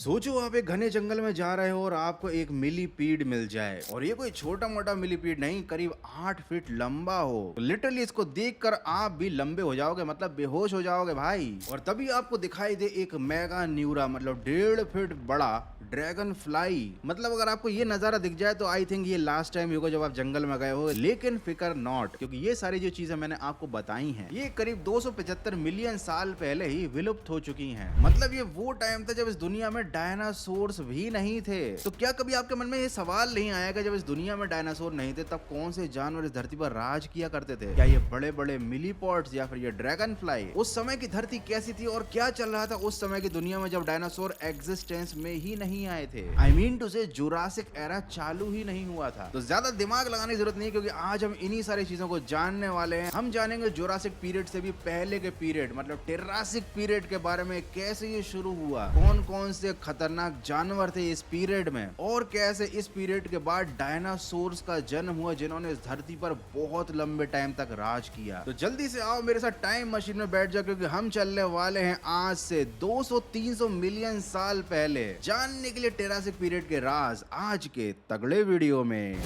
सोचो आप एक घने जंगल में जा रहे हो और आपको एक मिलीपीड मिल जाए और ये कोई छोटा मोटा मिलीपीड नहीं, करीब 8 फीट लंबा हो। तो लिटरली इसको देखकर आप भी लंबे हो जाओगे, मतलब बेहोश हो जाओगे भाई। और तभी आपको दिखाई दे एक मेगा न्यूरा, मतलब 1.5 फीट बड़ा ड्रैगन फ्लाई। मतलब अगर आपको ये नजारा दिख जाए तो आई थिंक ये लास्ट टाइम होगा जब आप जंगल में गए हो। लेकिन फिकर नॉट, क्योंकि ये सारी जो चीजें मैंने आपको बताई हैं ये करीब 275 मिलियन साल पहले ही विलुप्त हो चुकी हैं। मतलब ये वो टाइम था जब इस दुनिया में डायनासोर्स भी नहीं थे। तो क्या कभी आपके मन में ये सवाल नहीं आएगा जब इस दुनिया में डायनासोर नहीं थे तब कौन से जानवर इस धरती पर राज किया करते थे? क्या ये बड़े बड़े मिलीपॉड्स या फिर ये ड्रैगन फ्लाई? उस समय की धरती कैसी थी और क्या चल रहा था उस समय की दुनिया में जब डायनासोर एग्जिस्टेंस में ही नहीं आए थे? आई मीन टू से जुरासिक एरा चालू ही नहीं हुआ था। तो ज्यादा दिमाग लगाने की जरूरत नहीं, क्योंकि आज हम इन्हीं सारी चीजों को जानने वाले हैं। हम जानेंगे जुरासिक पीरियड से भी पहले के पीरियड, मतलब टेरासिक पीरियड के बारे में, कैसे ये शुरू हुआ, कौन कौन से खतरनाक जानवर थे इस पीरियड में, और कैसे इस पीरियड के बाद डायनासोर्स का जन्म हुआ जिन्होंने इस धरती पर बहुत लंबे टाइम तक राज किया। तो जल्दी से आओ मेरे साथ टाइम मशीन में बैठ जाओ, क्योंकि हम चलने वाले हैं आज से 200-300 मिलियन साल पहले, जानने के लिए टेरासिक पीरियड के राज आज के तगड़े वीडियो में।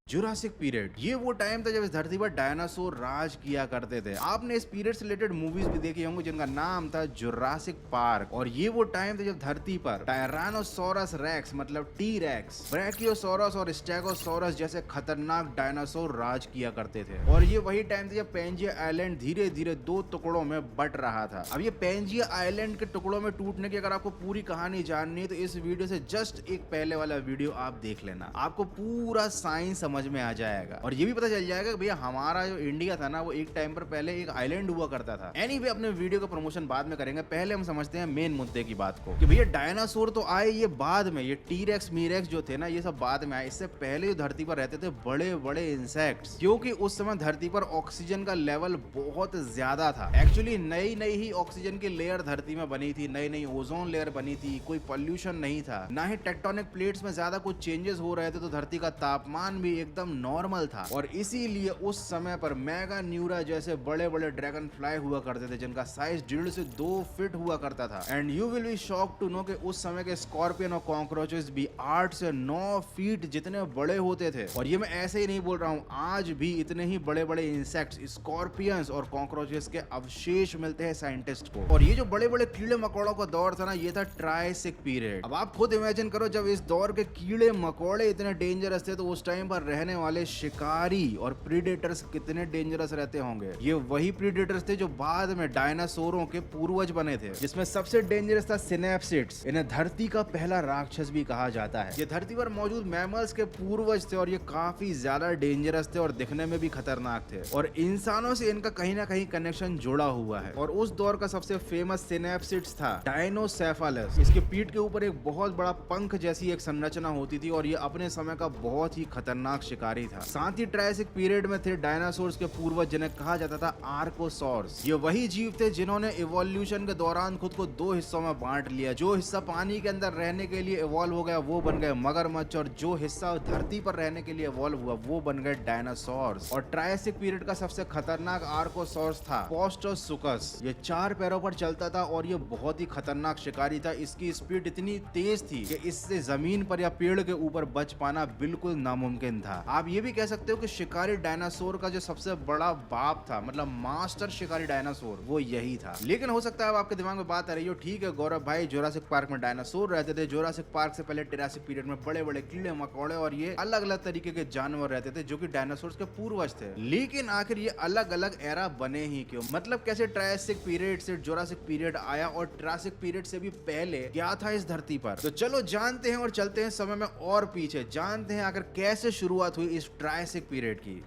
जुरासिक पीरियड ये वो टाइम था जब इस धरती पर डायनासोर राज किया करते थे। आपने इस पीरियड से रिलेटेड मूवीज भी देखी होंगी जिनका नाम था जुरासिक पार्क। और ये वो टाइम था जब धरती पर टायरानोसोरस रेक्स, मतलब टी रेक्स, ब्रैकियोसोरस और स्टेगोसोरस जैसे खतरनाक डायनासोर राज किया करते थे। और ये वही टाइम था जब पेंजिया आइलैंड धीरे धीरे 2 टुकड़ों में बट रहा था। अब ये पेंजिया आइलैंड के टुकड़ों में टूटने की अगर आपको पूरी कहानी जाननी है तो इस वीडियो से जस्ट एक पहले वाला वीडियो आप देख लेना, आपको पूरा साइंस समझ में आ जाएगा। और ये भी पता चल जाएगा कि भैया हमारा जो इंडिया था ना वो एक टाइम पर पहले एक आइलैंड हुआ करता था। एनीवे अपने वीडियो का प्रमोशन बाद में करेंगे, पहले हम समझते हैं मेन मुद्दे की बात को कि भैया डायनासोर तो आए ये बाद में, ये टीरेक्स मीरेक्स जो थे ना ये सब बाद में आए। इससे पहले जो धरती पर रहते थे बड़े बड़े इंसेक्ट्स, क्योंकि उस समय धरती पर ऑक्सीजन का लेवल बहुत ज्यादा था। एक्चुअली नई नई ही ऑक्सीजन की लेयर धरती में बनी थी, नई नई ओजोन लेयर बनी थी, कोई पॉल्यूशन नहीं था, ना ही टेक्टोनिक प्लेट्स में ज्यादा कुछ चेंजेस हो रहे थे, तो धरती का तापमान भी एकदम नॉर्मल था। और इसीलिए उस समय पर मेगा न्यूरा जैसे बड़े बड़े ड्रैगन फ्लाई हुआ करते थे जिनका साइज 1.5 से 2 फीट हुआ करता था। And you will be shocked to know कि उस समय के स्कॉर्पियन और कॉकरोचेस भी 8 से 9 फीट जितने बड़े होते थे। और ये मैं ऐसे ही नहीं बोल रहा हूँ, आज भी इतने ही बड़े बड़े इंसेक्ट्स, स्कॉर्पियंस और कॉकरोचेस के अवशेष मिलते हैं साइंटिस्ट को। और ये जो बड़े बड़े कीड़े मकोड़ों का दौर था ना ये था ट्राइसिक पीरियड। अब आप खुद इमेजिन करो जब इस दौर के कीड़े मकोड़े इतने डेंजरस थे तो उस टाइम पर रहने वाले शिकारी और प्रीडेटर्स कितने डेंजरस रहते होंगे। ये वही प्रीडेटर्स थे जो बाद में डायनासोरों के पूर्वज बने थे, जिसमें सबसे डेंजरस था सिनेप्सिड्स। इन्हें धरती का पहला राक्षस भी कहा जाता है। ये धरती पर मौजूद मैमल्स के पूर्वज थे और ये काफी ज्यादा डेंजरस थे और दिखने में भी खतरनाक थे। और इंसानों से इनका कहीं ना कहीं कनेक्शन जुड़ा हुआ है। और उस दौर का सबसे फेमस सिनेप्सिड्स था डायनोसेफालस। इसके पीठ के ऊपर एक बहुत बड़ा पंख जैसी एक संरचना होती थी और ये अपने समय का बहुत ही खतरनाक शिकारी था। साथ ही ट्रायसिक पीरियड में थे डायनासोर्स के पूर्वज जिन्हें कहा जाता था आर्कोसॉर्स। ये वही जीव थे जिन्होंने इवोल्यूशन के दौरान खुद को 2 हिस्सों में बांट लिया। जो हिस्सा पानी के अंदर रहने के लिए इवॉल्व हो गया वो बन गए मगरमच्छ, और जो हिस्सा धरती पर रहने के लिए इवॉल्व हुआ वो बन गए डायनासोर्स। और ट्रायसिक पीरियड का सबसे खतरनाक आर्कोसॉर्स था पोस्टोसुकस। ये 4 पैरों पर चलता था और ये बहुत ही खतरनाक शिकारी था। इसकी स्पीड इतनी तेज थी कि इससे जमीन पर या पेड़ के ऊपर बच पाना बिल्कुल नामुमकिन था। आप ये भी कह सकते हो कि शिकारी डायनासोर का जो सबसे बड़ा बाप था, मतलब मास्टर शिकारी डायनासोर, वो यही था। लेकिन हो सकता है अब आपके दिमाग में बात आ रही हो, ठीक है गौरव भाई जुरासिक पार्क में डायनासोर रहते थे, जुरासिक पार्क से पहले टेरासिक पीरियड में बड़े बड़े कीड़े मकोड़े और ये अलग अलग तरीके के जानवर रहते थे जो कि डायनासोर के पूर्वज थे। लेकिन आखिर ये अलग अलग एरा बने ही क्यों? मतलब कैसे ट्रायसिक पीरियड से जुरासिक पीरियड आया और ट्रायसिक पीरियड से भी पहले क्या था इस धरती पर? तो चलो जानते हैं और चलते हैं समय में और पीछे, जानते हैं आखिर कैसे शुरुआत हुई इस ट्रायसिक पीरियड की।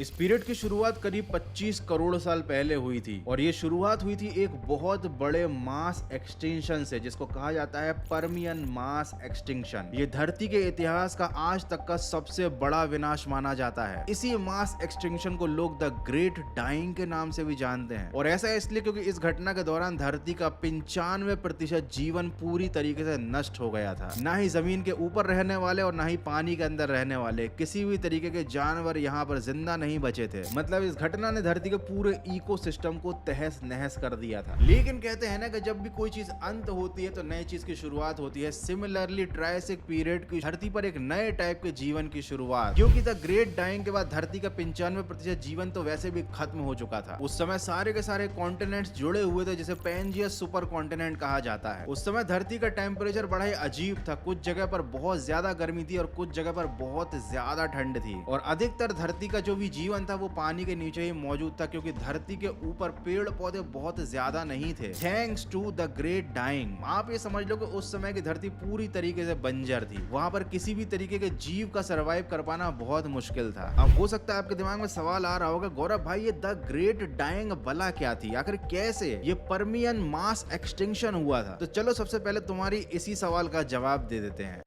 इस पीरियड की शुरुआत करीब 25 करोड़ साल पहले हुई थी और ये शुरुआत हुई थी एक बहुत बड़े मास एक्सटिंक्शन से, जिसको कहा जाता है परमियन मास एक्सटिंक्शन। ये धरती के इतिहास का आज तक का सबसे बड़ा विनाश माना जाता है। इसी मास एक्सटिंक्शन को लोग द ग्रेट डाइंग के नाम से भी जानते हैं और ऐसा इसलिए क्योंकि इस घटना के दौरान धरती का 95% जीवन पूरी तरीके से नष्ट हो गया था। ना ही जमीन के ऊपर रहने वाले और ना ही पानी के अंदर रहने वाले किसी भी तरीके के जानवर यहाँ पर जिंदा नहीं बचे थे। मतलब इस घटना ने धरती के पूरे इकोसिस्टम को तहस नहस कर दिया था। लेकिन कहते हैं ना कि जब भी कोई चीज अंत होती है तो नई चीज की शुरुआत होती है। सिमिलरली ट्रायसिक पीरियड की धरती पर एक नए टाइप के जीवन की शुरुआत, क्योंकि द ग्रेट डाइंग के बाद धरती का 95% जीवन तो वैसे भी खत्म हो चुका था। उस समय सारे के सारे कॉन्टिनेंट्स जुड़े हुए थे, जिसे पैंजिया सुपर कॉन्टिनेंट कहा जाता है। उस समय धरती का टेम्परेचर बड़ा ही अजीब था। कुछ जगह पर बहुत ज्यादा गर्मी थी और कुछ जगह पर बहुत ज्यादा ठंड थी और अधिकतर धरती का जो भी जीवन था वो पानी के नीचे ही मौजूद था, क्योंकि धरती के ऊपर पेड़ पौधे बहुत ज्यादा नहीं थे। Thanks to the great dying. आप ये समझ लो कि उस समय की धरती पूरी तरीके से बंजर थी। वहां पर किसी भी तरीके के जीव का सरवाइव कर पाना बहुत मुश्किल था। अब हो सकता है आपके दिमाग में सवाल आ रहा होगा, गौरव भाई ये द ग्रेट डाइंग भला क्या थी, आखिर कैसे ये परमियन मास एक्सटिंक्शन हुआ था? तो चलो सबसे पहले तुम्हारी इसी सवाल का जवाब दे देते हैं।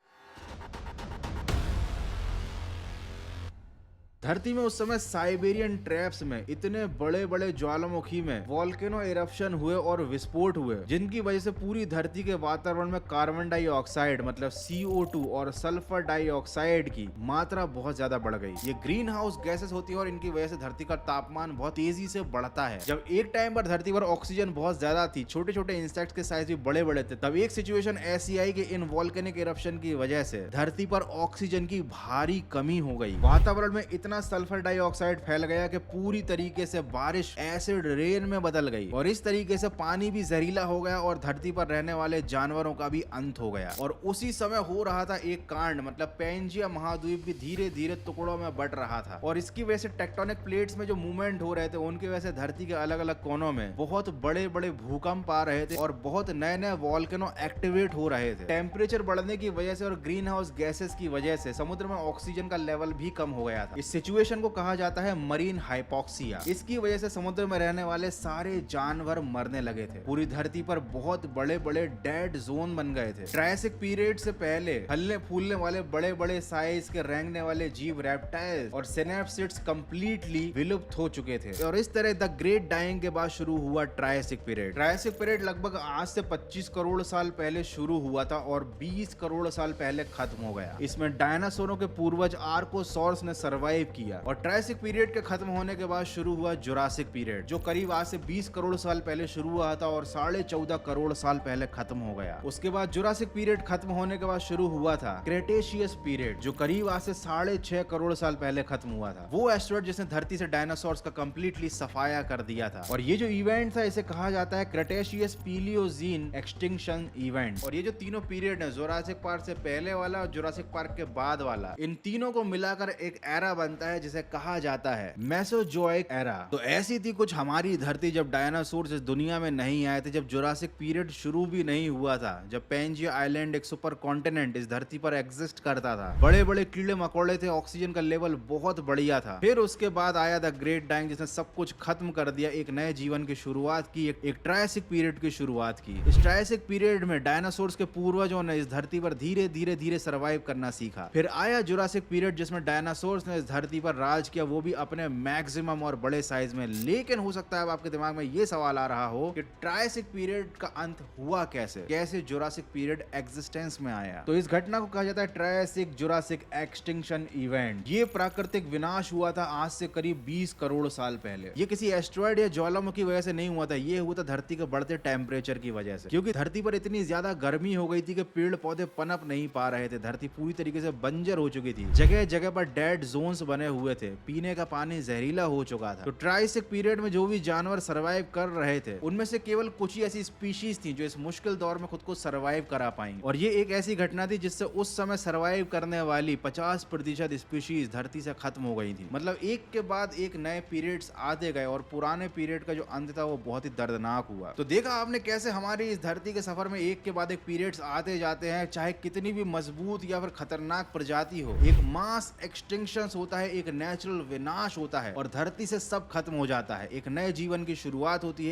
धरती में उस समय साइबेरियन ट्रैप्स में इतने बड़े बड़े ज्वालामुखी में वोल्केनो इरप्शन हुए और विस्फोट हुए, जिनकी वजह से पूरी धरती के वातावरण में कार्बन डाइऑक्साइड मतलब CO2 और सल्फर डाइऑक्साइड की मात्रा बहुत ज्यादा बढ़ गई। ये ग्रीन हाउस गैसेस होती है और इनकी वजह से धरती का तापमान बहुत तेजी से बढ़ता है। जब एक टाइम पर धरती पर ऑक्सीजन बहुत ज्यादा थी, छोटे छोटे इंसेक्ट्स के साइज भी बड़े बड़े थे, तब एक सिचुएशन ऐसी आई कि इन वोल्केनिक इरप्शन की वजह से धरती पर ऑक्सीजन की भारी कमी हो गई। वातावरण में इतना सल्फर डाइऑक्साइड फैल गया कि पूरी तरीके से बारिश एसिड रेन में बदल गई और इस तरीके से पानी भी जहरीला हो गया और धरती पर रहने वाले जानवरों का भी अंत हो गया। और उसी समय हो रहा था एक कांड, मतलब पैंजिया महाद्वीप भी धीरे धीरे टुकड़ों में बट रहा था और इसकी वजह से टेक्टोनिक प्लेट्स में जो मूवमेंट हो रहे थे उनकी वजह से धरती के अलग अलग कोनों में बहुत बड़े बड़े भूकंप आ रहे थे और बहुत नए नए वॉल्केनो एक्टिवेट हो रहे थे। टेम्परेचर बढ़ने की वजह से और ग्रीन हाउस गैसेस की वजह से समुद्र में ऑक्सीजन का लेवल भी कम हो गया था। इस सिचुएशन को कहा जाता है मरीन हाइपोक्सिया। इसकी वजह से समुद्र में रहने वाले सारे जानवर मरने लगे थे। पूरी धरती पर बहुत बड़े बड़े डेड जोन बन गए थे। ट्रायसिक पीरियड से पहले फलने फूलने वाले बड़े बड़े साइज के रेंगने वाले जीव रेप्टाइल्स और सिनेप्सिड्स कंप्लीटली विलुप्त हो चुके थे और इस तरह द ग्रेट डाइंग के बाद शुरू हुआ ट्रायसिक पीरियड। ट्रायसिक पीरियड लगभग आज से 25 करोड़ साल पहले शुरू हुआ था और 20 करोड़ साल पहले खत्म हो गया। इसमें डायनासोरों के पूर्वज आर्कोसॉर्स ने सर्वाइव किया और ट्रायसिक पीरियड के खत्म होने के बाद शुरू हुआ जुरासिक पीरियड, जो करीब आज से 20 करोड़ साल पहले शुरू हुआ था और 14.5 करोड़ साल पहले खत्म हो गया। उसके बाद जुरासिक पीरियड खत्म होने के बाद शुरू हुआ था क्रेटेशियस पीरियड, जो करीब आज से 6.5 करोड़ साल पहले खत्म हुआ था। वो एस्टेरॉयड जिसने धरती से डायनासोर्स का कंप्लीटली सफाया कर दिया था और ये जो इवेंट था इसे कहा जाता है क्रेटेशियस पीलियोजीन एक्सटिंक्शन इवेंट। और ये जो तीनों पीरियड है, जुरासिक पार्क से पहले वाला और जुरासिक पार्क के बाद वाला, इन तीनों को मिलाकर एक एरा बनता है जिसे कहा जाता है मेसोजोइक एरा। तो ऐसी थी कुछ हमारी धरती जब डायनासोर इस दुनिया में नहीं आए थे, जब जुरासिक पीरियड शुरू भी नहीं हुआ था, जब पैंजिया आइलैंड एक सुपर कॉन्टिनेंट इस धरती पर एग्जिस्ट करता था। बड़े बड़े कीड़े मकोड़े थे, ऑक्सीजन का लेवल बहुत बढ़िया था। फिर उसके बाद आया द ग्रेट डाइंग जिसने सब कुछ खत्म कर दिया, एक नए जीवन की शुरुआत की, एक ट्रायसिक पीरियड की शुरुआत की। इस ट्रायसिक पीरियड में डायनासोर्स के पूर्वजों ने इस धरती पर धीरे धीरे धीरे सर्वाइव करना सीखा। फिर आया जुरासिक पीरियड जिसमें डायनासोर्स ने इस धरती पर राज किया, वो भी अपने मैक्सिमम और बड़े साइज में। लेकिन हो सकता है अब आपके दिमाग में ये सवाल आ रहा हो कि ट्रायसिक पीरियड का अंत हुआ कैसे जुरासिक पीरियड एग्जिस्टेंस में आया। तो इस घटना को कहा जाता है ट्रायसिक जुरासिक एक्सटिंक्शन इवेंट। ये प्राकृतिक विनाश हुआ था आज से करीब 20 करोड़ साल पहले। ये किसी एस्टेरॉयड या ज्वालामुखी की वजह से नहीं हुआ था, ये हुआ था धरती के बढ़ते टेम्परेचर की वजह से, क्योंकि धरती पर इतनी ज्यादा गर्मी हो गई थी कि पेड़ पौधे पनप नहीं पा रहे थे। धरती पूरी तरीके से बंजर हो चुकी थी, जगह जगह पर डेड जोन्स बने हुए थे, पीने का पानी जहरीला हो चुका था। तो ट्रायसिक पीरियड में जो भी जानवर सर्वाइव कर रहे थे उनमें से केवल कुछ ही ऐसी स्पीशीज थी जो इस मुश्किल दौर में खुद को सर्वाइव करा पाई। और ये एक ऐसी घटना थी जिससे उस समय सर्वाइव करने वाली 50% स्पीशीज धरती से खत्म हो गई थी। मतलब एक के बाद एक नए पीरियड्स आते गए और पुराने पीरियड का जो अंत था वो बहुत ही दर्दनाक हुआ। तो देखा आपने कैसे हमारी इस धरती के सफर में एक के बाद एक पीरियड्स आते जाते हैं, चाहे कितनी भी मजबूत या फिर खतरनाक प्रजाति हो। एक मास एक्सटिंक्शन होता है है, एक नेचुरल विनाश होता है और धरती से सब खत्म हो जाता है। एक नए जीवन की शुरुआत होती है,